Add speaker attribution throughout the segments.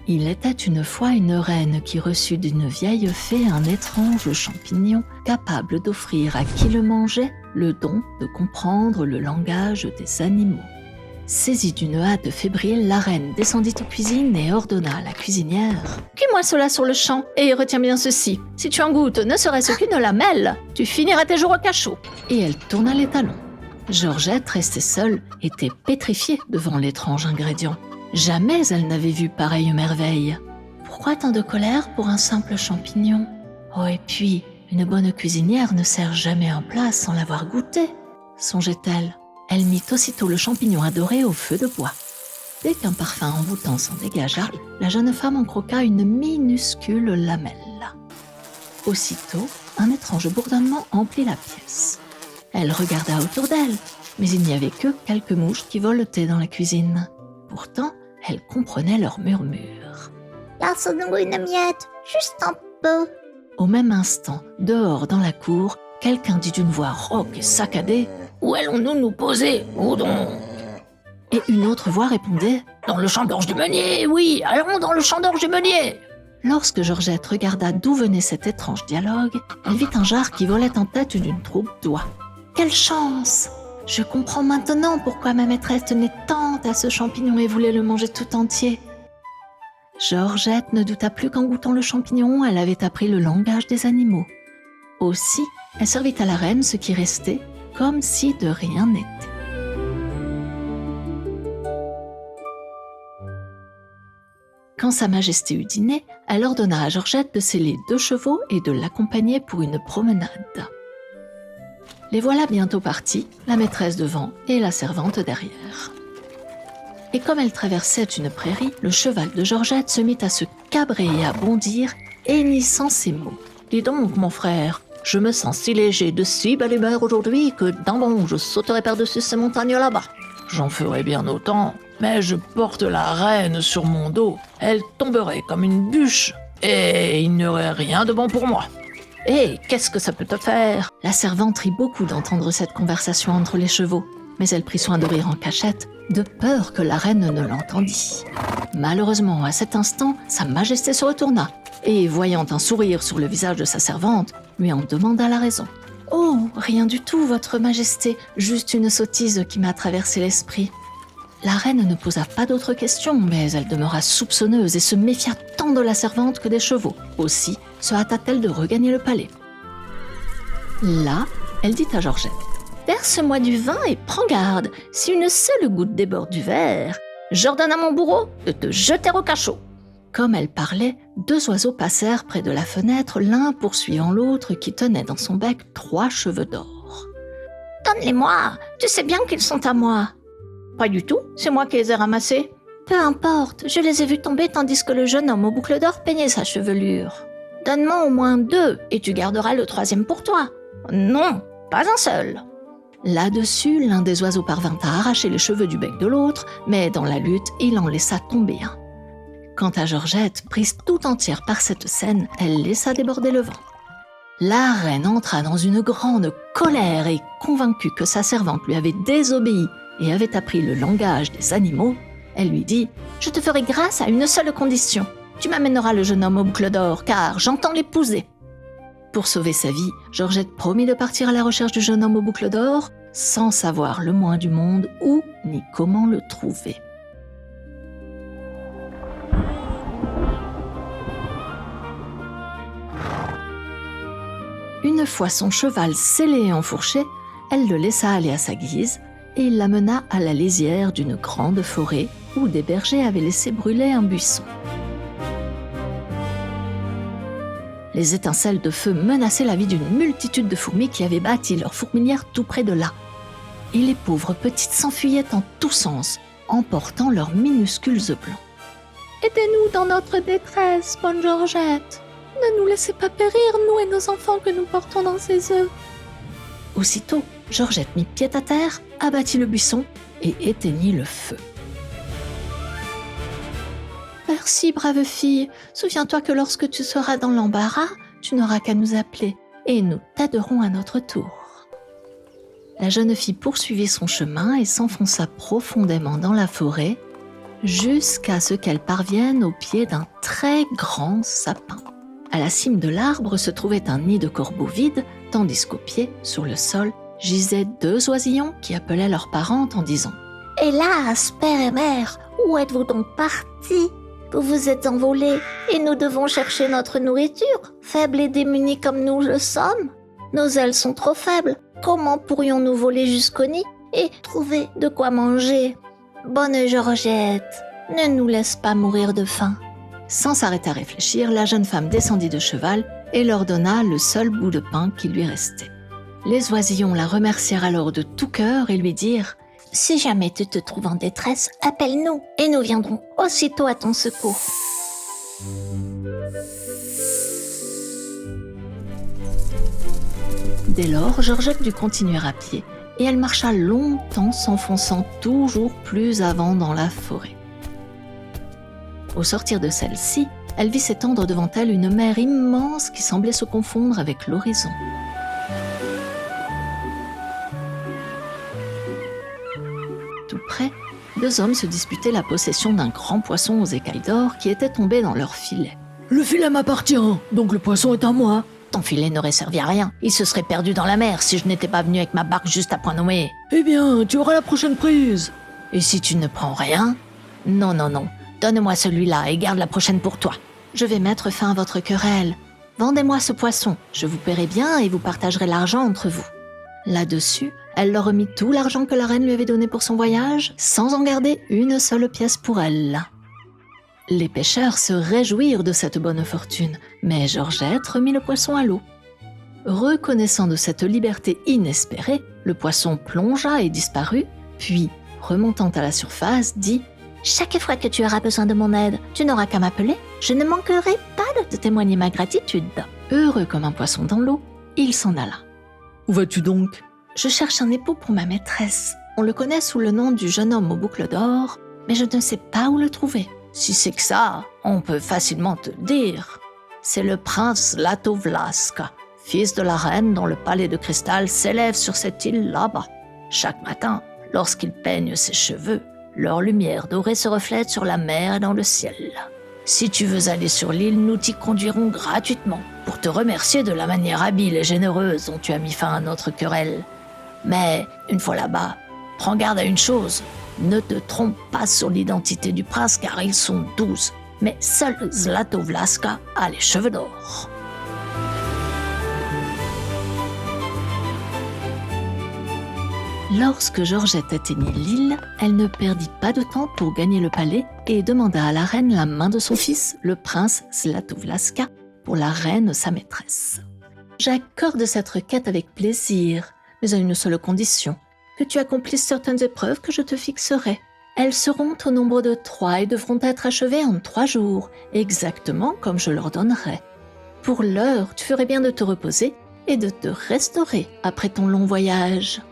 Speaker 1: Il était une fois une reine qui reçut d'une vieille fée un étrange champignon capable d'offrir à qui le mangeait le don de comprendre le langage des animaux. Saisie d'une hâte fébrile, la reine descendit aux cuisines et ordonna à la cuisinière « Cuis-moi cela sur le champ et retiens bien ceci. Si tu en goûtes ne serait-ce qu'une lamelle, tu finiras tes jours au cachot. » Et elle tourna les talons. Georgette, restée seule, était pétrifiée devant l'étrange ingrédient. Jamais elle n'avait vu pareille merveille. Pourquoi tant de colère pour un simple champignon ? Oh, et puis, une bonne cuisinière ne sert jamais un plat sans l'avoir goûté, songeait-elle. Elle mit aussitôt le champignon adoré au feu de bois. Dès qu'un parfum envoûtant s'en dégagea, la jeune femme en croqua une minuscule lamelle. Aussitôt, un étrange bourdonnement emplit la pièce. Elle regarda autour d'elle, mais il n'y avait que quelques mouches qui voletaient dans la cuisine. Pourtant, elle comprenait leurs murmures.
Speaker 2: « Laisse-nous une miette, juste un peu. »
Speaker 1: Au même instant, dehors dans la cour, quelqu'un dit d'une voix rauque et saccadée « Où allons-nous nous poser, où donc ?» Et une autre voix répondait « Dans le champ d'orge du meunier, oui, allons dans le champ d'orge du meunier !» Lorsque Georgette regarda d'où venait cet étrange dialogue, elle vit un jar qui volait en tête d'une troupe d'oies. « Quelle chance ! Je comprends maintenant pourquoi ma maîtresse tenait tant à ce champignon et voulait le manger tout entier. » Georgette ne douta plus qu'en goûtant le champignon, elle avait appris le langage des animaux. Aussi, elle servit à la reine ce qui restait, comme si de rien n'était. Quand Sa Majesté eut dîné, elle ordonna à Georgette de seller 2 chevaux et de l'accompagner pour une promenade. Les voilà bientôt partis, la maîtresse devant et la servante derrière. Et comme elle traversait une prairie, le cheval de Georgette se mit à se cabrer et à bondir, hennissant ces mots. « Dis donc, mon frère, je me sens si léger, de si belle humeur aujourd'hui que d'un bond je sauterai par-dessus ces montagnes là-bas. J'en ferai bien autant, mais je porte la reine sur mon dos. Elle tomberait comme une bûche et il n'y aurait rien de bon pour moi. Hé, qu'est-ce que ça peut te faire ?» La servante rit beaucoup d'entendre cette conversation entre les chevaux, mais elle prit soin de rire en cachette, de peur que la reine ne l'entendît. Malheureusement, à cet instant, Sa Majesté se retourna et, voyant un sourire sur le visage de sa servante, lui en demanda la raison. « Oh, rien du tout, votre Majesté, juste une sottise qui m'a traversé l'esprit. » La reine ne posa pas d'autres questions, mais elle demeura soupçonneuse et se méfia tant de la servante que des chevaux. Aussi, se hâta-t-elle de regagner le palais. Là, elle dit à Georgette « Verse-moi du vin et prends garde, si une seule goutte déborde du verre, j'ordonne à mon bourreau de te jeter au cachot. » Comme elle parlait, 2 oiseaux passèrent près de la fenêtre, l'un poursuivant l'autre qui tenait dans son bec 3 cheveux d'or.
Speaker 2: « Donne-les-moi, tu sais bien qu'ils sont à moi. »«
Speaker 1: Pas du tout, c'est moi qui les ai ramassés. »«
Speaker 2: Peu importe, je les ai vus tomber tandis que le jeune homme aux boucles d'or peignait sa chevelure. Donne-moi au moins 2 et tu garderas le 3e pour toi. »« Non, pas un seul. »
Speaker 1: Là-dessus, l'un des oiseaux parvint à arracher les cheveux du bec de l'autre, mais dans la lutte, il en laissa tomber un. Quant à Georgette, prise tout entière par cette scène, elle laissa déborder le vent. La reine entra dans une grande colère et, convaincue que sa servante lui avait désobéi et avait appris le langage des animaux, elle lui dit « Je te ferai grâce à une seule condition. Tu m'amèneras le jeune homme aux boucles d'or, car j'entends l'épouser. » Pour sauver sa vie, Georgette promit de partir à la recherche du jeune homme aux boucles d'or, sans savoir le moins du monde où ni comment le trouver. Une fois son cheval sellé et enfourché, elle le laissa aller à sa guise et l'amena à la lisière d'une grande forêt où des bergers avaient laissé brûler un buisson. Les étincelles de feu menaçaient la vie d'une multitude de fourmis qui avaient bâti leur fourmilière tout près de là. Et les pauvres petites s'enfuyaient en tous sens, emportant leurs minuscules œufs blancs. « Aidez-nous dans notre détresse, bonne Georgette. Ne nous laissez pas périr, nous et nos enfants que nous portons dans ces œufs. » Aussitôt, Georgette mit pied à terre, abattit le buisson et éteignit le feu. « Merci, brave fille. Souviens-toi que lorsque tu seras dans l'embarras, tu n'auras qu'à nous appeler et nous t'aiderons à notre tour. » La jeune fille poursuivit son chemin et s'enfonça profondément dans la forêt jusqu'à ce qu'elle parvienne au pied d'un très grand sapin. À la cime de l'arbre se trouvait un nid de corbeaux vide, tandis qu'au pied, sur le sol, gisaient 2 oisillons qui appelaient leurs parents en disant
Speaker 2: « Hélas, père et mère, où êtes-vous donc partis ? Vous vous êtes envolés et nous devons chercher notre nourriture, faibles et démunis comme nous le sommes. Nos ailes sont trop faibles, comment pourrions-nous voler jusqu'au nid et trouver de quoi manger ? Bonne Georgette, ne nous laisse pas mourir de faim. »
Speaker 1: Sans s'arrêter à réfléchir, la jeune femme descendit de cheval et leur donna le seul bout de pain qui lui restait. Les oisillons la remercièrent alors de tout cœur et lui dirent
Speaker 2: « Si jamais tu te trouves en détresse, appelle-nous et nous viendrons aussitôt à ton secours. »
Speaker 1: Dès lors, Georgette dut continuer à pied et elle marcha longtemps s'enfonçant toujours plus avant dans la forêt. Au sortir de celle-ci, elle vit s'étendre devant elle une mer immense qui semblait se confondre avec l'horizon. Tout près, 2 hommes se disputaient la possession d'un grand poisson aux écailles d'or qui était tombé dans leur filet.
Speaker 3: « Le filet m'appartient, donc le poisson est à moi. »
Speaker 2: Ton filet n'aurait servi à rien. Il se serait perdu dans la mer si je n'étais pas venu avec ma barque juste à point nommé.
Speaker 3: Eh bien, tu auras la prochaine prise.
Speaker 2: Et si tu ne prends rien ? Non. Donne-moi celui-là et garde la prochaine pour toi.
Speaker 1: Je vais mettre fin à votre querelle. Vendez-moi ce poisson, je vous paierai bien et vous partagerez l'argent entre vous. Là-dessus, elle leur remit tout l'argent que la reine lui avait donné pour son voyage, sans en garder une seule pièce pour elle. Les pêcheurs se réjouirent de cette bonne fortune, mais Georgette remit le poisson à l'eau. Reconnaissant de cette liberté inespérée, le poisson plongea et disparut, puis, remontant à la surface, dit
Speaker 2: « Chaque fois que tu auras besoin de mon aide, tu n'auras qu'à m'appeler. Je ne manquerai pas de te témoigner ma gratitude. »
Speaker 1: Heureux comme un poisson dans l'eau, il s'en alla.
Speaker 3: « Où vas-tu donc ?»«
Speaker 1: Je cherche un époux pour ma maîtresse. On le connaît sous le nom du jeune homme aux boucles d'or, mais je ne sais pas où le trouver. »
Speaker 2: « Si c'est que ça, on peut facilement te le dire. C'est le prince Zlatovlaska, fils de la reine dont le palais de cristal s'élève sur cette île là-bas. Chaque matin, lorsqu'il peigne ses cheveux, leur lumière dorée se reflète sur la mer et dans le ciel. Si tu veux aller sur l'île, nous t'y conduirons gratuitement pour te remercier de la manière habile et généreuse dont tu as mis fin à notre querelle. Mais, une fois là-bas, prends garde à une chose. Ne te trompe pas sur l'identité du prince car ils sont 12, mais seul Zlatovlaska a les cheveux d'or. »
Speaker 1: Lorsque Georgette atteignit l'île, elle ne perdit pas de temps pour gagner le palais et demanda à la reine la main de son fils, le prince Zlatovlaska, pour la reine sa maîtresse. « J'accorde cette requête avec plaisir, mais à une seule condition, que tu accomplisses certaines épreuves que je te fixerai. Elles seront au nombre de 3 et devront être achevées en 3 jours, exactement comme je l'ordonnerai. Pour l'heure, tu ferais bien de te reposer et de te restaurer après ton long voyage. »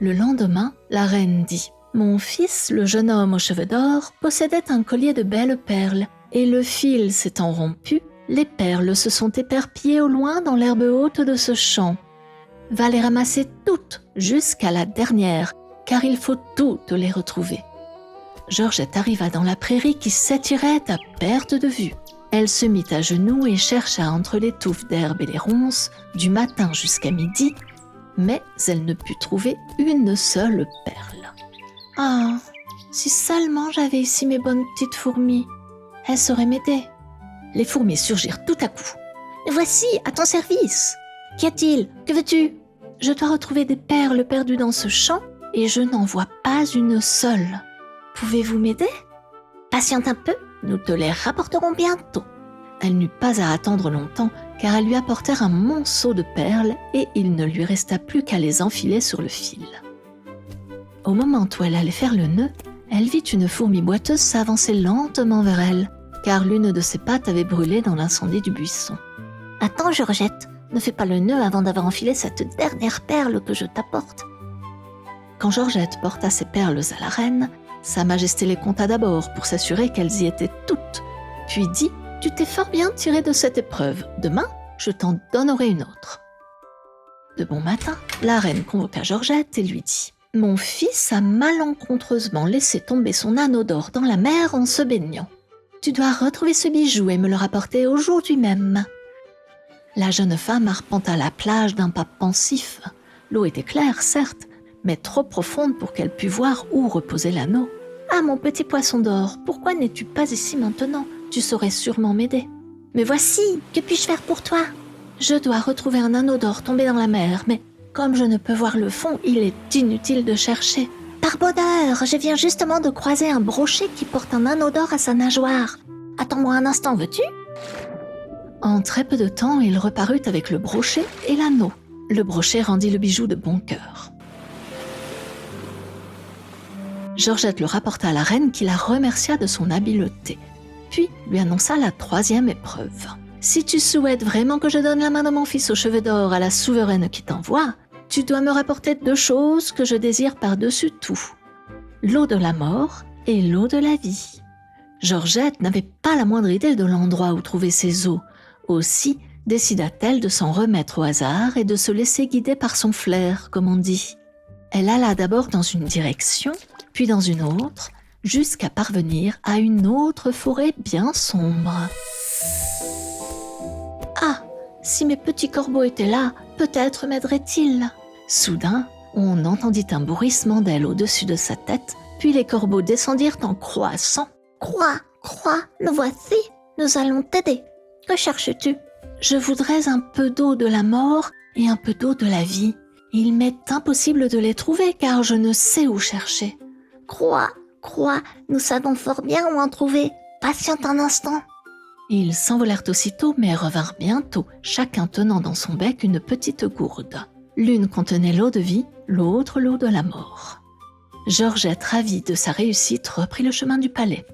Speaker 1: Le lendemain, la reine dit « Mon fils, le jeune homme aux cheveux d'or, possédait un collier de belles perles, et le fil s'étant rompu, les perles se sont éparpillées au loin dans l'herbe haute de ce champ. Va les ramasser toutes jusqu'à la dernière, car il faut toutes les retrouver. » Georgette arriva dans la prairie qui s'étirait à perte de vue. Elle se mit à genoux et chercha entre les touffes d'herbe et les ronces, du matin jusqu'à midi, mais elle ne put trouver une seule perle. « Ah, si seulement j'avais ici mes bonnes petites fourmis, elles sauraient m'aider. » Les fourmis surgirent tout à coup.
Speaker 2: « Voici, à ton service. Qu'y a-t-il ? Que veux-tu ? »
Speaker 1: « Je dois retrouver des perles perdues dans ce champ et je n'en vois pas une seule. Pouvez-vous m'aider ? » ?»«
Speaker 2: Patiente un peu, nous te les rapporterons bientôt. »
Speaker 1: Elle n'eut pas à attendre longtemps car elles lui apportèrent un monceau de perles et il ne lui resta plus qu'à les enfiler sur le fil. Au moment où elle allait faire le nœud, elle vit une fourmi boiteuse s'avancer lentement vers elle, car l'une de ses pattes avait brûlé dans l'incendie du buisson.
Speaker 2: « Attends, Georgette, ne fais pas le nœud avant d'avoir enfilé cette dernière perle que je t'apporte. »
Speaker 1: Quand Georgette porta ses perles à la reine, Sa Majesté les compta d'abord pour s'assurer qu'elles y étaient toutes, puis dit « Tu t'es fort bien tiré de cette épreuve. Demain, je t'en donnerai une autre. » De bon matin, la reine convoqua Georgette et lui dit Mon fils a malencontreusement laissé tomber son anneau d'or dans la mer en se baignant. Tu dois retrouver ce bijou et me le rapporter aujourd'hui même. » La jeune femme arpenta la plage d'un pas pensif. L'eau était claire, certes, mais trop profonde pour qu'elle pût voir où reposait l'anneau. « Ah, mon petit poisson d'or, pourquoi n'es-tu pas ici maintenant ? Tu saurais sûrement m'aider. »« Mais voici, que puis-je faire pour toi ? » ?»« Je dois retrouver un anneau d'or tombé dans la mer, mais comme je ne peux voir le fond, il est inutile de chercher. »« Par bonheur, je viens justement de croiser un brochet qui porte un anneau d'or à sa nageoire. Attends-moi un instant, veux-tu ?» En très peu de temps, il reparut avec le brochet et l'anneau. Le brochet rendit le bijou de bon cœur. Georgette le rapporta à la reine qui la remercia de son habileté, puis lui annonça la 3e épreuve. « Si tu souhaites vraiment que je donne la main de mon fils aux cheveux d'or à la souveraine qui t'envoie, tu dois me rapporter 2 choses que je désire par-dessus tout. L'eau de la mort et l'eau de la vie. » Georgette n'avait pas la moindre idée de l'endroit où trouver ces eaux. Aussi décida-t-elle de s'en remettre au hasard et de se laisser guider par son flair, comme on dit. Elle alla d'abord dans une direction, puis dans une autre, jusqu'à parvenir à une autre forêt bien sombre. « Ah, si mes petits corbeaux étaient là, peut-être m'aideraient-ils. » Soudain, on entendit un bruissement d'ailes au-dessus de sa tête, puis les corbeaux descendirent en croissant.
Speaker 2: « Croix, nous voici, nous allons t'aider. Que cherches-tu » ?»«
Speaker 1: Je voudrais un peu d'eau de la mort et un peu d'eau de la vie. Il m'est impossible de les trouver car je ne sais où chercher. »«
Speaker 2: Croix, nous savons fort bien où en trouver. Patiente un instant. »
Speaker 1: Ils s'envolèrent aussitôt mais revinrent bientôt, chacun tenant dans son bec une petite gourde. L'une contenait l'eau de vie, l'autre l'eau de la mort. Georgette, ravie de sa réussite, reprit le chemin du palais.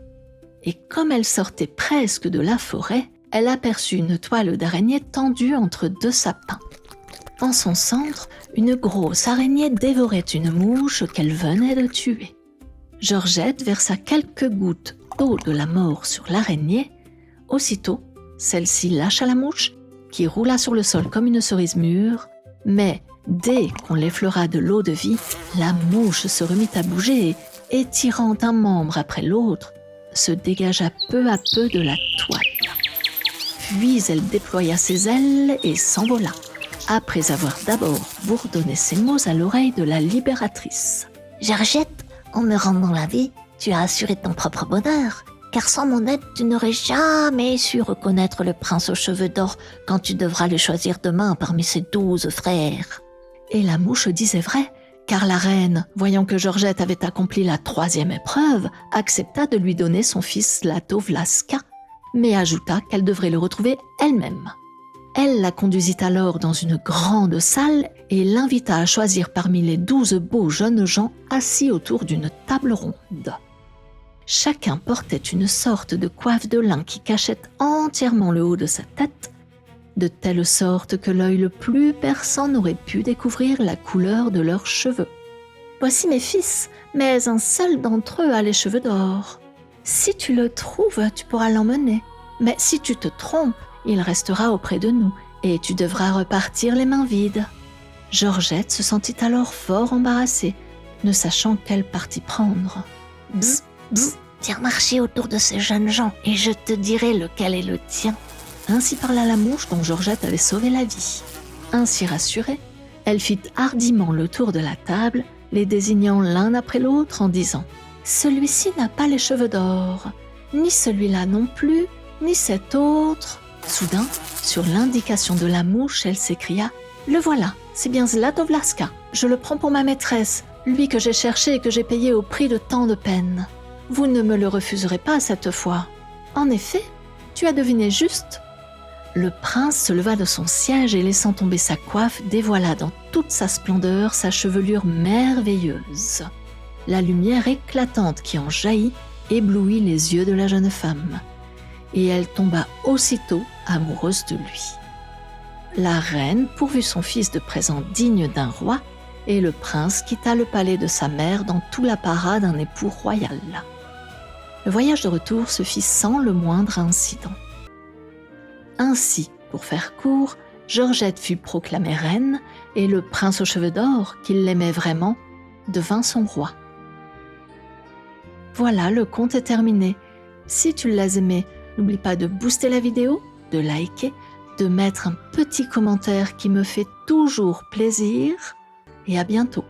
Speaker 1: Et comme elle sortait presque de la forêt, elle aperçut une toile d'araignée tendue entre 2 sapins. En son centre, une grosse araignée dévorait une mouche qu'elle venait de tuer. Georgette versa quelques gouttes d'eau de la mort sur l'araignée. Aussitôt, celle-ci lâcha la mouche, qui roula sur le sol comme une cerise mûre, mais dès qu'on l'effleura de l'eau de vie, la mouche se remit à bouger et, étirant un membre après l'autre, se dégagea peu à peu de la toile. Puis elle déploya ses ailes et s'envola, après avoir d'abord bourdonné ces mots à l'oreille de la libératrice.
Speaker 2: « Georgette, en me rendant la vie, tu as assuré ton propre bonheur, car sans mon aide, tu n'aurais jamais su reconnaître le prince aux cheveux d'or quand tu devras le choisir demain parmi ses 12 frères. »
Speaker 1: Et la mouche disait vrai, car la reine, voyant que Georgette avait accompli la 3e épreuve, accepta de lui donner son fils Zlatovlaska, mais ajouta qu'elle devrait le retrouver elle-même. Elle la conduisit alors dans une grande salle et l'invita à choisir parmi les 12 beaux jeunes gens assis autour d'une table ronde. Chacun portait une sorte de coiffe de lin qui cachait entièrement le haut de sa tête, de telle sorte que l'œil le plus perçant n'aurait pu découvrir la couleur de leurs cheveux. « Voici mes fils, mais un seul d'entre eux a les cheveux d'or. Si tu le trouves, tu pourras l'emmener. Mais si tu te trompes, il restera auprès de nous et tu devras repartir les mains vides. » Georgette se sentit alors fort embarrassée, ne sachant quel parti prendre.
Speaker 2: « Bzz, viens marcher autour de ces jeunes gens et je te dirai lequel est le tien. »
Speaker 1: Ainsi parla la mouche dont Georgette avait sauvé la vie. Ainsi rassurée, elle fit hardiment le tour de la table, les désignant l'un après l'autre en disant « Celui-ci n'a pas les cheveux d'or, ni celui-là non plus, ni cet autre. » Soudain, sur l'indication de la mouche, elle s'écria « Le voilà, c'est bien Zlatovlaska. Je le prends pour ma maîtresse, lui que j'ai cherché et que j'ai payé au prix de tant de peine. Vous ne me le refuserez pas cette fois. En effet, tu as deviné juste. » Le prince se leva de son siège et laissant tomber sa coiffe, dévoila dans toute sa splendeur sa chevelure merveilleuse. La lumière éclatante qui en jaillit éblouit les yeux de la jeune femme, et elle tomba aussitôt amoureuse de lui. La reine pourvut son fils de présents dignes d'un roi, et le prince quitta le palais de sa mère dans tout l'apparat d'un époux royal. Le voyage de retour se fit sans le moindre incident. Ainsi, pour faire court, Georgette fut proclamée reine et le prince aux cheveux d'or, qui l'aimait vraiment, devint son roi. Voilà, le conte est terminé. Si tu l'as aimé, n'oublie pas de booster la vidéo, de liker, de mettre un petit commentaire qui me fait toujours plaisir. Et à bientôt.